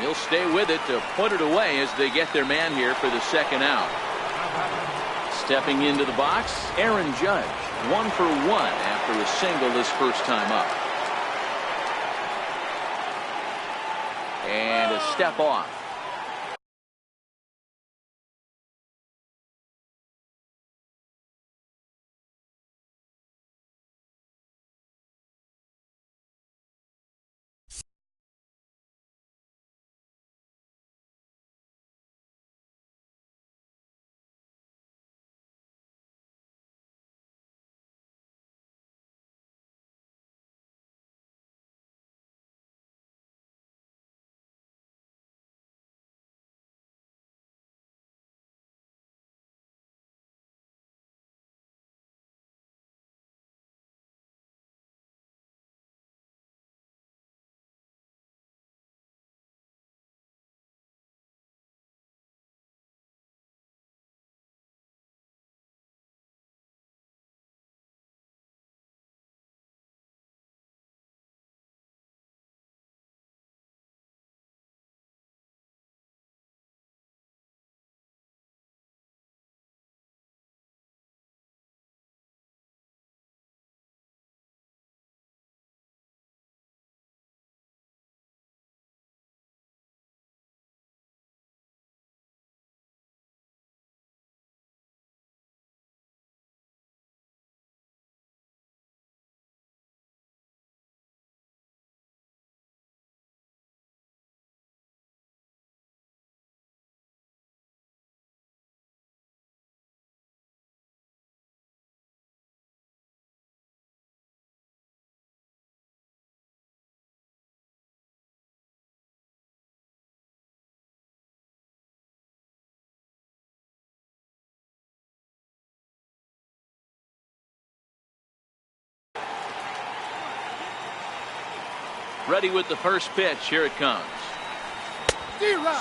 He'll stay with it to put it away as they get their man here for the second out. Stepping into the box, Aaron Judge. 1 for 1 after a single his first time up. And a step off. Ready with the first pitch. Here it comes.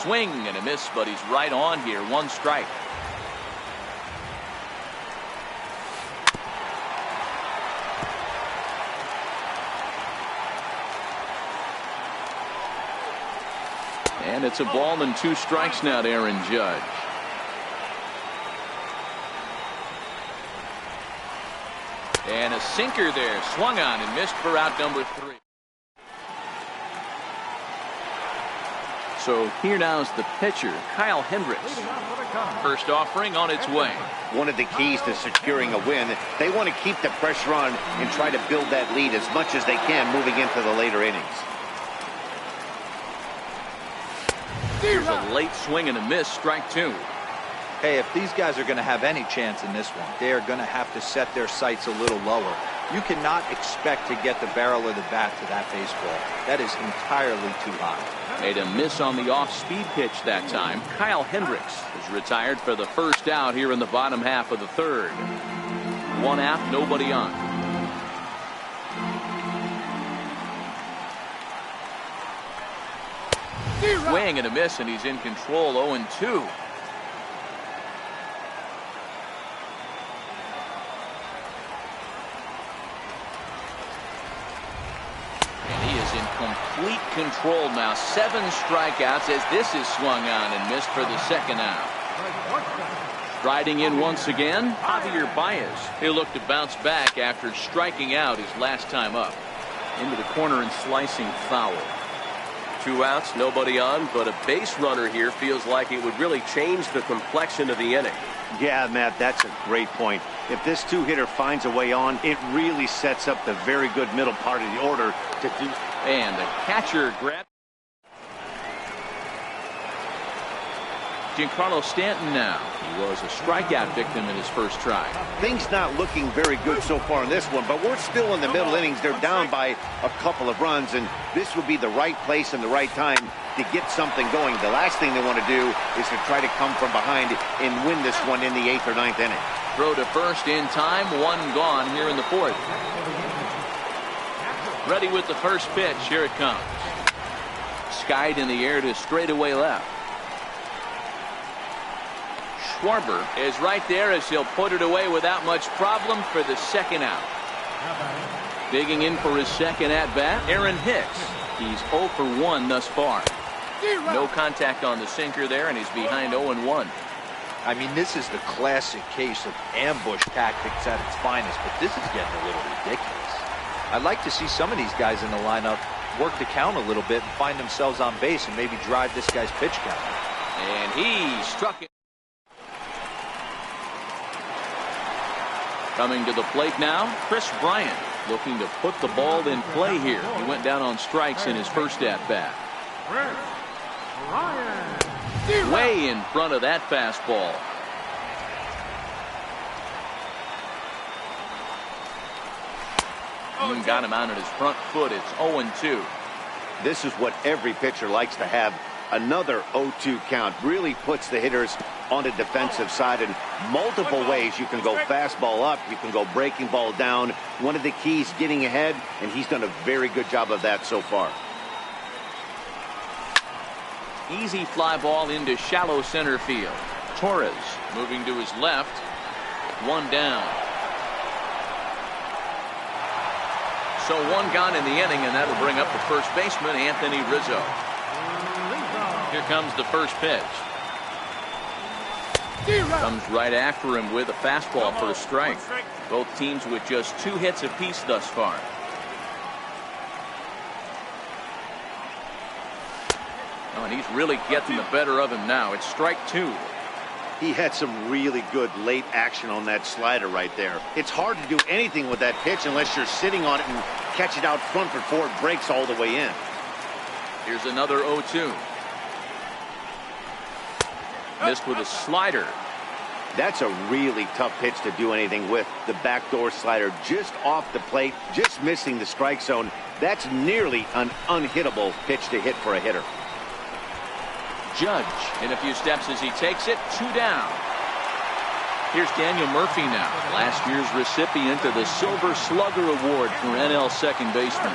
Swing and a miss, but he's right on here. 1 strike. And it's a ball and 2 strikes now to Aaron Judge. And a sinker there. Swung on and missed for out number 3. So here now's the pitcher, Kyle Hendricks. First offering on its way. One of the keys to securing a win, they want to keep the pressure on and try to build that lead as much as they can moving into the later innings. Here's a late swing and a miss, strike 2. Hey, if these guys are going to have any chance in this one, they are going to have to set their sights a little lower. You cannot expect to get the barrel of the bat to that baseball. That is entirely too high. Made a miss on the off-speed pitch that time. Kyle Hendricks is retired for the first out here in the bottom half of the third. 1 out, nobody on. Swing and a miss, and he's in control. 0-2. Complete control now. 7 strikeouts as this is swung on and missed for the second out. Striding in once again, Javier Baez. He'll look to bounce back after striking out his last time up. Into the corner and slicing foul. 2 outs, nobody on, but a base runner here feels like it would really change the complexion of the inning. Yeah, Matt, that's a great point. If this 2-hitter finds a way on, it really sets up the very good middle part of the order to do. And the catcher grab. Giancarlo Stanton now. He was a strikeout victim in his first try. Things not looking very good so far in this one, but we're still in the middle innings. They're down by a couple of runs, and this would be the right place and the right time to get something going. The last thing they want to do is to try to come from behind and win this one in the 8th or 9th inning. Throw to first in time. 1 gone here in the 4th. Ready with the first pitch. Here it comes. Skied in the air to straightaway left. Schwarber is right there as he'll put it away without much problem for the second out. Digging in for his second at bat, Aaron Hicks. He's 0 for 1 thus far. No contact on the sinker there, and he's behind 0-1. I mean, this is the classic case of ambush tactics at its finest, but this is getting a little ridiculous. I'd like to see some of these guys in the lineup work the count a little bit and find themselves on base and maybe drive this guy's pitch count. And he struck it. Coming to the plate now, Chris Bryant, looking to put the ball in play here. He went down on strikes in his first at-bat. Way in front of that fastball. Got him out at his front foot. It's 0-2. This is what every pitcher likes to have. Another 0-2 count really puts the hitters on the defensive side in multiple ways. You can go fastball up, you can go breaking ball down. One of the keys, getting ahead, and he's done a very good job of that so far. Easy fly ball into shallow center field. Torres moving to his left. One down. So one gone in the inning, and that'll bring up the first baseman, Anthony Rizzo. Here comes the first pitch. Comes right after him with a fastball for a strike. Both teams with just 2 hits apiece thus far. Oh, and he's really getting the better of him now. It's strike 2. He had some really good late action on that slider right there. It's hard to do anything with that pitch unless you're sitting on it and catch it out front before it breaks all the way in. Here's another 0-2. Missed with a slider. That's a really tough pitch to do anything with. The backdoor slider just off the plate, just missing the strike zone. That's nearly an unhittable pitch to hit for a hitter. Judge in a few steps as he takes it. 2 down. Here's Daniel Murphy now, last year's recipient of the Silver Slugger Award for NL second baseman.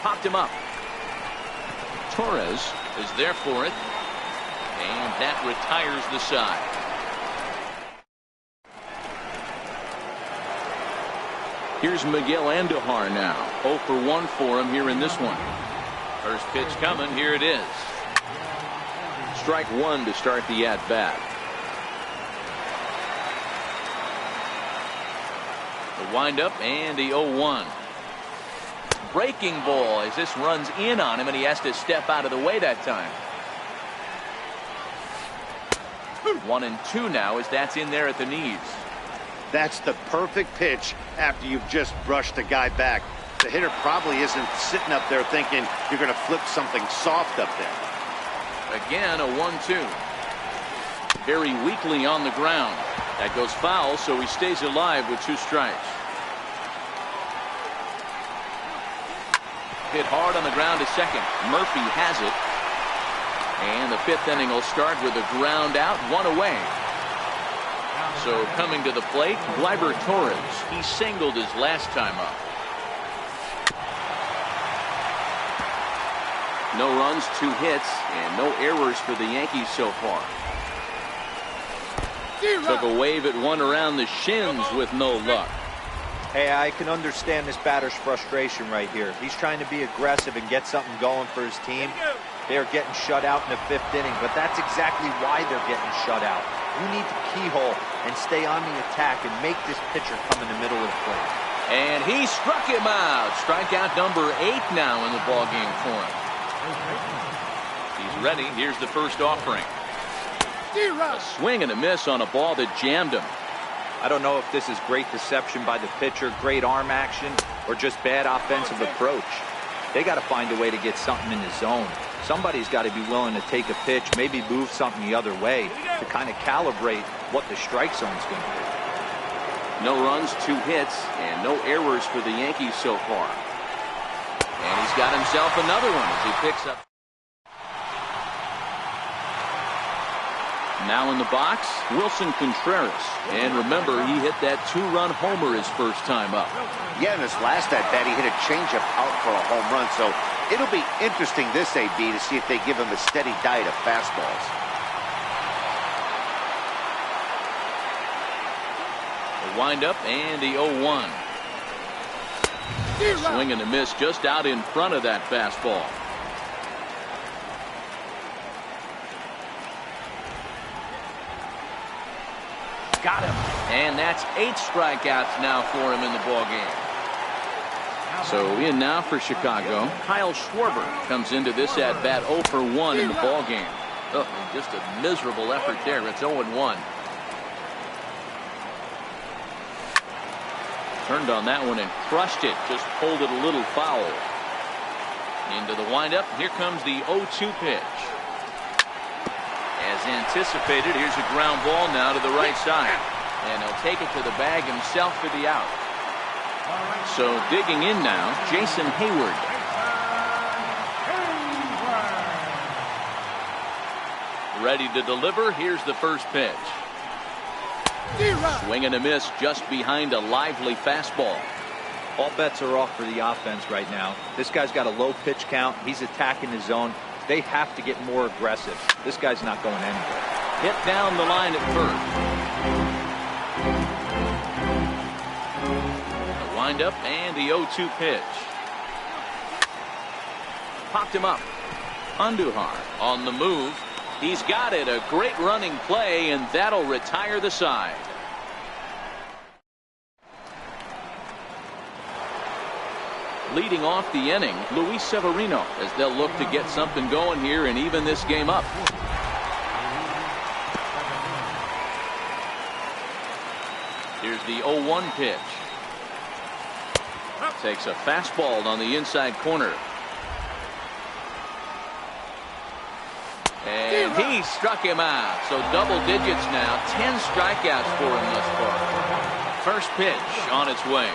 Popped him up. Torres is there for it, and that retires the side. Here's Miguel Andujar now. 0 for 1 for him here in this one. First pitch coming. Here it is. Strike 1 to start the at-bat. The windup and the 0-1. Breaking ball as this runs in on him, and he has to step out of the way that time. 1-2 now as that's in there at the knees. That's the perfect pitch after you've just brushed a guy back. The hitter probably isn't sitting up there thinking you're going to flip something soft up there. Again, a 1-2. Very weakly on the ground. That goes foul, so he stays alive with 2 strikes. Hit hard on the ground to second. Murphy has it. And the 5th inning will start with a ground out, 1 away. So coming to the plate, Gleyber Torres. He singled his last time up. No runs, 2 hits, and no errors for the Yankees so far. Took a wave at one around the shins with no luck. Hey, I can understand this batter's frustration right here. He's trying to be aggressive and get something going for his team. They're getting shut out in the 5th inning, but that's exactly why they're getting shut out. You need to keyhole and stay on the attack and make this pitcher come in the middle of the plate. And he struck him out. Strikeout number 8 now in the ballgame for him. He's ready. Here's the first offering. A swing and a miss on a ball that jammed him. I don't know if this is great deception by the pitcher, great arm action, or just bad offensive approach. They got to find a way to get something in the zone. Somebody's got to be willing to take a pitch, maybe move something the other way to kind of calibrate what the strike zone's going to be. No runs, 2 hits, and no errors for the Yankees so far. And he's got himself another one as he picks up. Now in the box, Wilson Contreras. And remember, he hit that 2-run homer his first time up. Yeah, in his last at-bat, he hit a changeup out for a home run. So it'll be interesting this AB to see if they give him a steady diet of fastballs. The windup and the 0-1. Swing and a miss just out in front of that fastball. Got him. And that's 8 strikeouts now for him in the ballgame. So in now for Chicago, Kyle Schwarber comes into this at bat 0 for 1 in the ballgame. Oh, just a miserable effort there. It's 0-1. Turned on that one and crushed it. Just pulled it a little foul. Into the windup. Here comes the 0-2 pitch. As anticipated, here's a ground ball now to the right side. And he'll take it to the bag himself for the out. So digging in now, Jason Hayward. Ready to deliver. Here's the first pitch. Swing and a miss just behind a lively fastball. All bets are off for the offense right now. This guy's got a low pitch count. He's attacking his zone. They have to get more aggressive. This guy's not going anywhere. Hit down the line at first. The windup and the 0-2 pitch. Popped him up. Andujar on the move. He's got it. A great running play, and that'll retire the side. Leading off the inning, Luis Severino, as they'll look to get something going here and even this game up. Here's the 0-1 pitch. Takes a fastball on the inside corner. And he struck him out. So double digits now. 10 strikeouts for him thus far. First pitch on its way.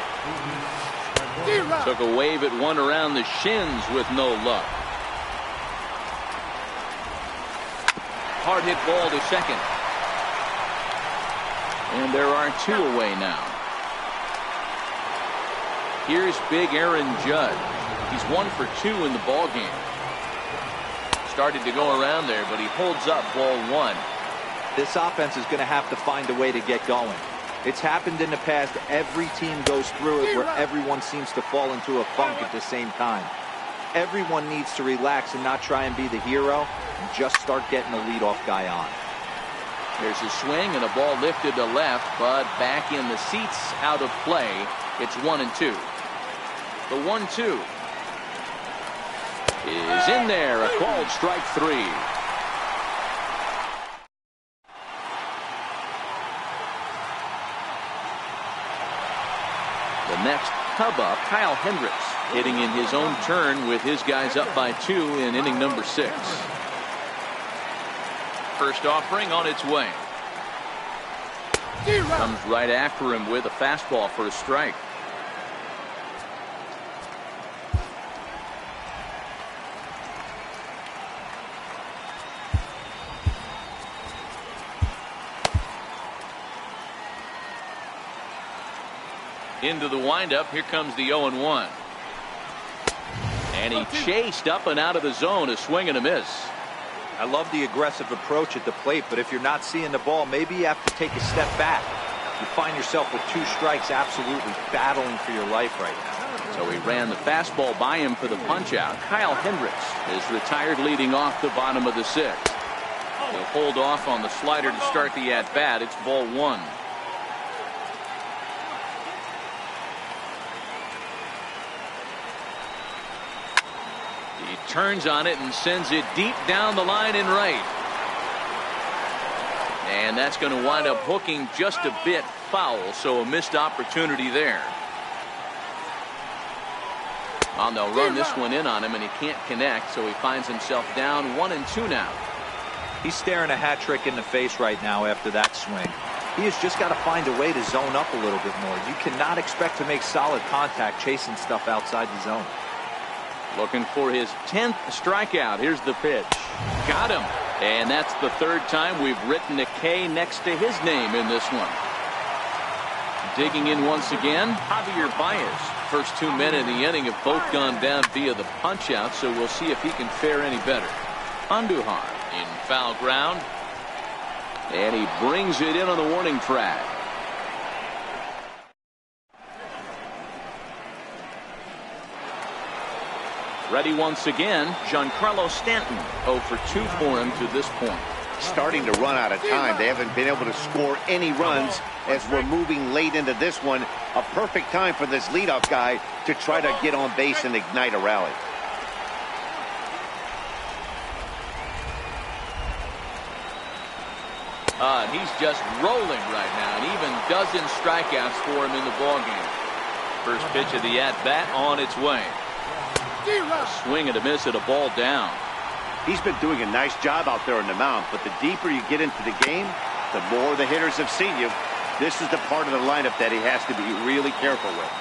Took a wave at one around the shins with no luck. Hard hit ball to second. And there are 2 away now. Here's big Aaron Judge. He's 1 for 2 in the ball game. Started to go around there, but he holds up ball 1. This offense is going to have to find a way to get going. It's happened in the past. Every team goes through it where everyone seems to fall into a funk at the same time. Everyone needs to relax and not try and be the hero and just start getting the leadoff guy on. There's a swing and a ball lifted to left, but back in the seats, out of play. It's 1-2. The 1-2 is in there. A called strike 3. The next Cub up, Kyle Hendricks, hitting in his own turn with his guys up by 2 in inning number 6. First offering on its way. Comes right after him with a fastball for a strike. Into the windup. Here comes the 0-1. And he chased up and out of the zone. A swing and a miss. I love the aggressive approach at the plate, but if you're not seeing the ball, maybe you have to take a step back. You find yourself with 2 strikes, absolutely battling for your life right now. So he ran the fastball by him for the punch out. Kyle Hendricks is retired leading off the bottom of the 6th. He'll hold off on the slider to start the at bat. It's ball 1. He turns on it and sends it deep down the line in right. And that's going to wind up hooking just a bit foul, so a missed opportunity there. Well, they'll run this one in on him, and he can't connect, so he finds himself down 1-2 now. He's staring a hat trick in the face right now after that swing. He has just got to find a way to zone up a little bit more. You cannot expect to make solid contact chasing stuff outside the zone. Looking for his 10th strikeout. Here's the pitch. Got him. And that's the 3rd time we've written a K next to his name in this one. Digging in once again, Javier Baez. First 2 men in the inning have both gone down via the punch out, so we'll see if he can fare any better. Andujar in foul ground. And he brings it in on the warning track. Ready once again, Giancarlo Stanton. 0 for 2 for him to this point. Starting to run out of time. They haven't been able to score any runs as we're moving late into this one. A perfect time for this leadoff guy to try to get on base and ignite a rally. He's just rolling right now, and even dozen strikeouts for him in the ballgame. First pitch of the at-bat on its way. A swing and a miss at a ball down. He's been doing a nice job out there on the mound, but the deeper you get into the game, the more the hitters have seen you. This is the part of the lineup that he has to be really careful with.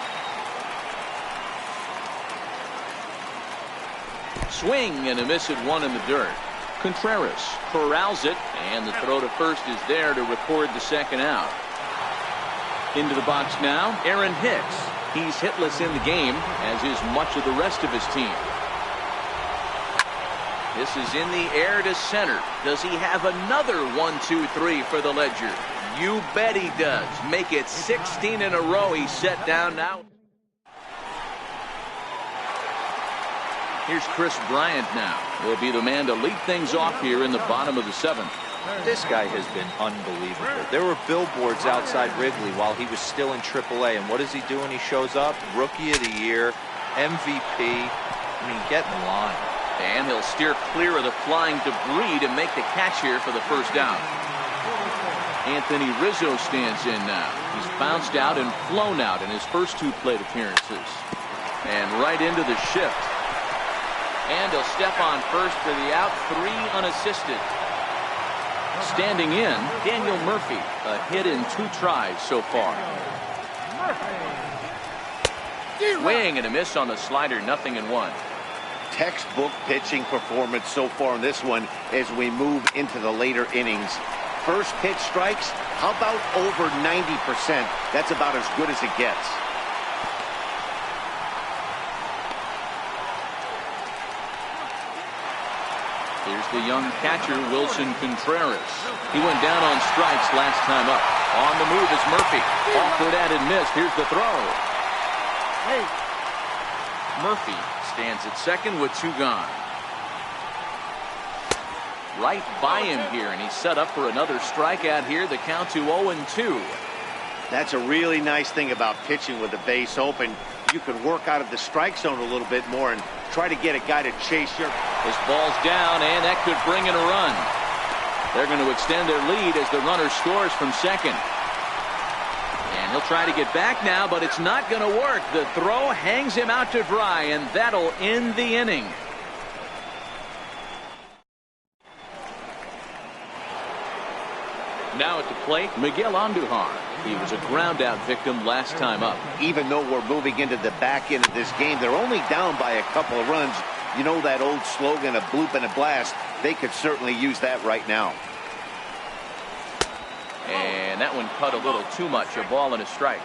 Swing and a miss at 1 in the dirt. Contreras corrals it, and the throw to first is there to record the second out. Into the box now, Aaron Hicks. He's hitless in the game, as is much of the rest of his team. This is in the air to center. Does he have another 1-2-3 for the Ledger? You bet he does. Make it 16 in a row. He's set down now. Here's Chris Bryant now. Will be the man to lead things off here in the bottom of the 7th. This guy has been unbelievable. There were billboards outside Wrigley while he was still in AAA, and what does he do when he shows up? Rookie of the Year, MVP. I mean, get in line. And he'll steer clear of the flying debris to make the catch here for the first down. Anthony Rizzo stands in now. He's bounced out and flown out in his first 2 plate appearances. And right into the shift. And he'll step on first for the out, 3 unassisted. Standing in, Daniel Murphy. A hit in 2 tries so far. Swing and a miss on the slider, 0-1. Textbook pitching performance so far in this one as we move into the later innings. First pitch strikes, how about over 90%? That's about as good as it gets. Here's the young catcher, Wilson Contreras. He went down on strikes last time up. On the move is Murphy. Awkward at and missed. Here's the throw. Murphy stands at second with 2 gone. Right by him here, and he's set up for another strikeout here. The count to 0-2. That's a really nice thing about pitching with the base open. You can work out of the strike zone a little bit more and try to get a guy to chase your... This ball's down, and that could bring in a run. They're going to extend their lead as the runner scores from second. And he'll try to get back now, but it's not going to work. The throw hangs him out to dry, and that'll end the inning. Now at the plate, Miguel Andujar. He was a ground-out victim last time up. Even though we're moving into the back end of this game, they're only down by a couple of runs. You know that old slogan, a bloop and a blast. They could certainly use that right now. And that one cut a little too much. A ball and a strike.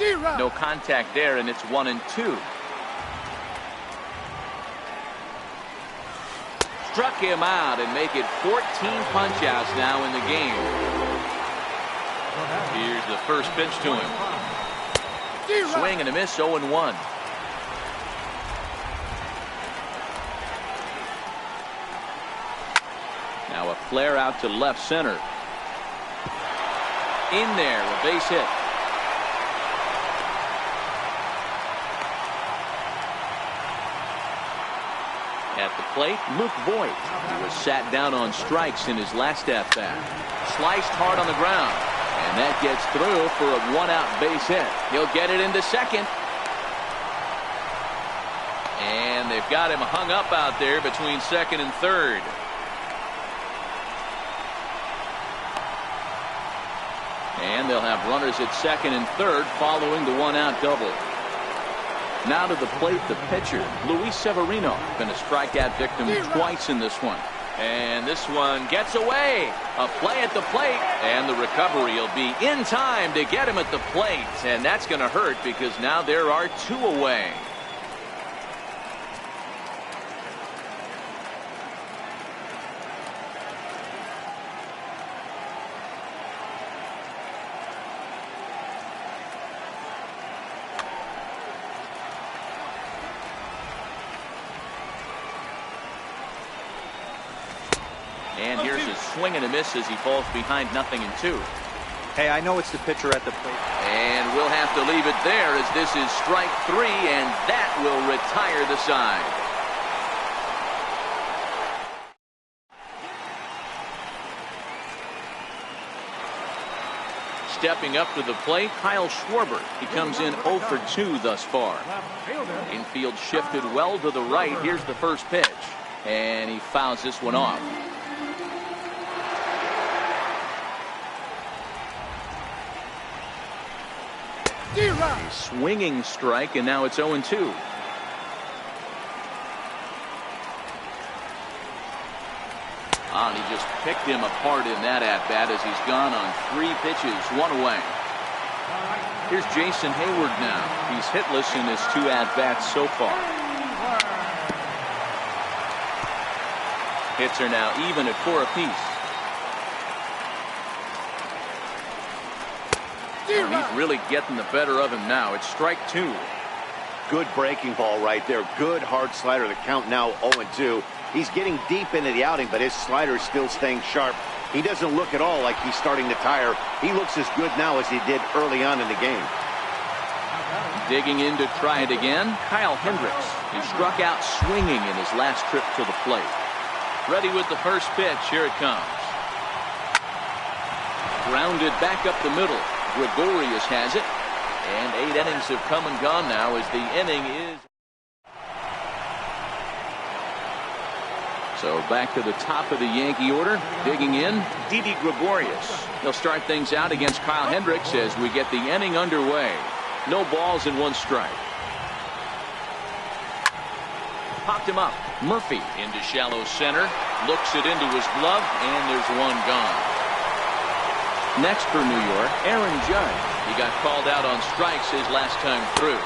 No contact there, and it's 1-2. Struck him out and make it 14 punch-outs now in the game. Here's the first pitch to him. Swing and a miss, 0-1. Now a flare out to left center. In there, a base hit. At the plate, Luke Voigt. He was sat down on strikes in his last at-bat. Sliced hard on the ground. And that gets through for a 1-out base hit. He'll get it into second. And they've got him hung up out there between second and third. And they'll have runners at second and third following the 1-out double. Now to the plate, the pitcher, Luis Severino. Been a strikeout victim twice in this one. And this one gets away. A play at the plate. And the recovery will be in time to get him at the plate. And that's going to hurt because now there are 2 away. And here's a swing and a miss as he falls behind 0-2. Hey, I know it's the pitcher at the plate. And we'll have to leave it there as this is strike 3, and that will retire the side. Stepping up to the plate, Kyle Schwarber. He comes in 0 for 2 thus far. Infield shifted well to the right. Here's the first pitch. And he fouls this one off. A swinging strike, and now it's 0-2. And he just picked him apart in that at-bat as he's gone on 3 pitches, 1 away. Here's Jason Hayward now. He's hitless in his 2 at-bats so far. Hits are now even at 4 apiece. He's really getting the better of him now. It's strike 2. Good breaking ball right there. Good hard slider. The count now 0-2. He's getting deep into the outing, but his slider is still staying sharp. He doesn't look at all like he's starting to tire. He looks as good now as he did early on in the game. Digging in to try it again, Kyle Hendricks. He struck out swinging in his last trip to the plate. Ready with the first pitch. Here it comes. Grounded back up the middle. Gregorius has it. And 8 innings have come and gone now as the inning is. So back to the top of the Yankee order. Digging in, Didi Gregorius. He'll start things out against Kyle Hendricks as we get the inning underway. No balls and 1 strike. Popped him up. Murphy into shallow center. Looks it into his glove, and there's 1 gone. Next for New York, Aaron Judge. He got called out on strikes his last time through.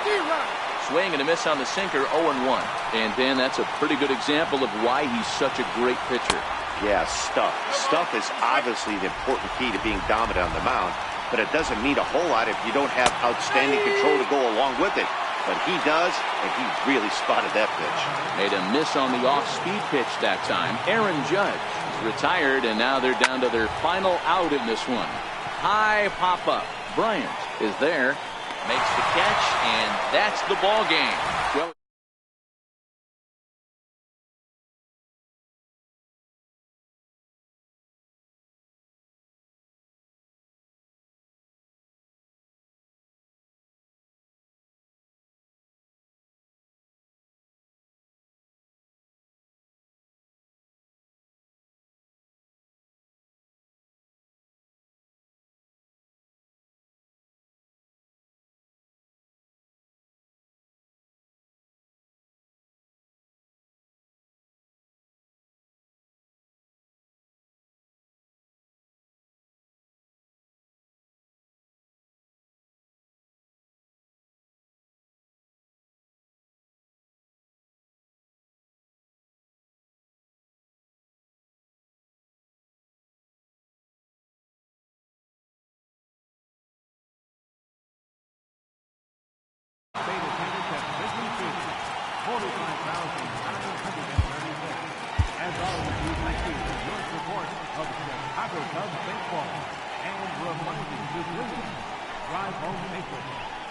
Swing and a miss on the sinker, 0-1. And Dan, that's a pretty good example of why he's such a great pitcher. Yeah, stuff. Stuff is obviously the important key to being dominant on the mound, but it doesn't mean a whole lot if you don't have outstanding control to go along with it. But he does, and he really spotted that pitch. Made a miss on the off-speed pitch that time. Aaron Judge retired, and now they're down to their final out in this one. High pop-up. Bryant is there. Makes the catch, and that's the ball game. Well, As always, we thank you for your support of Chicago Cubs baseball and reminding you to drive home safely.